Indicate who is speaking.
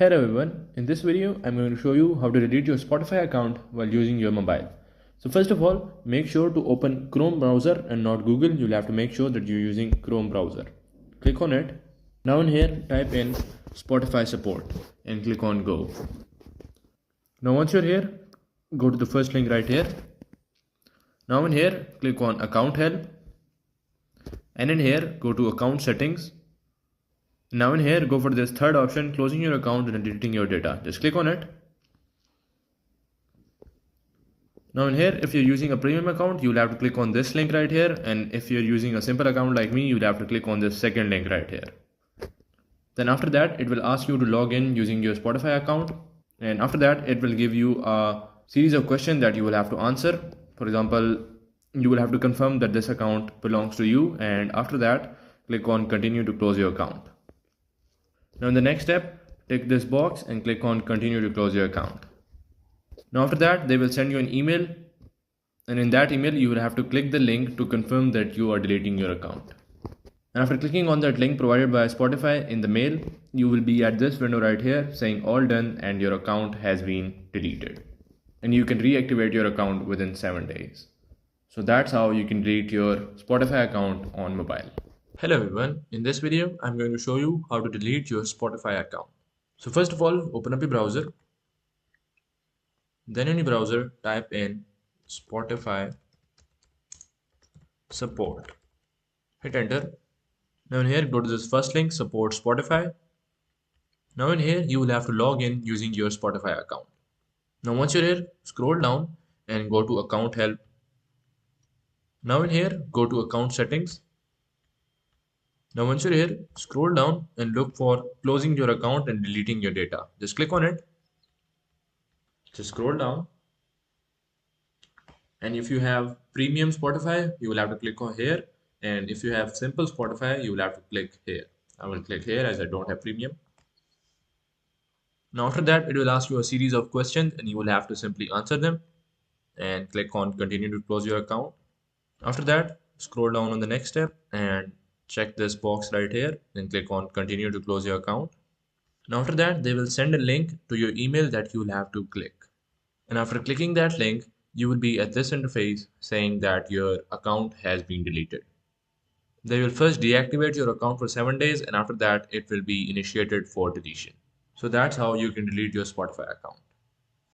Speaker 1: Hello everyone, in this video I'm going to show you how to delete your Spotify account while using your mobile. So first of all, make sure to open Chrome browser and not Google. You'll have to make sure that you're using Chrome browser. Click on it. Now in here type in Spotify support and click on go. Now once you're here, go to the first link right here. Now in here click on account help and in here go to account settings. Now in here, go for this third option, closing your account and deleting your data. Just click on it. Now in here, if you're using a premium account, you'll have to click on this link right here. And if you're using a simple account like me, you'll have to click on this second link right here. Then after that, it will ask you to log in using your Spotify account. And after that, it will give you a series of questions that you will have to answer. For example, you will have to confirm that this account belongs to you. And after that, click on continue to close your account. Now in the next step, tick this box and click on continue to close your account. Now after that, they will send you an email, and in that email you will have to click the link to confirm that you are deleting your account. And after clicking on that link provided by Spotify in the mail, you will be at this window right here saying all done and your account has been deleted. And you can reactivate your account within 7 days. So that's how you can delete your Spotify account on mobile. Hello everyone, in this video I'm going to show you how to delete your Spotify account. So first of all, open up your browser. Then in your browser type in Spotify support. Hit enter. Now in here go to this first link, support Spotify. Now in here you will have to log in using your Spotify account. Now once you're here, scroll down and go to account help. Now in here go to account settings. Now once you're here, scroll down and look for closing your account and deleting your data. Just click on it. Just scroll down. And if you have premium Spotify, you will have to click on here. And if you have simple Spotify, you will have to click here. I will click here as I don't have premium. Now after that, it will ask you a series of questions and you will have to simply answer them and click on continue to close your account. After that, scroll down on the next step and check this box right here, then click on continue to close your account. Now after that, they will send a link to your email that you will have to click. And after clicking that link, you will be at this interface saying that your account has been deleted. They will first deactivate your account for 7 days and after that it will be initiated for deletion. So that's how you can delete your Spotify account.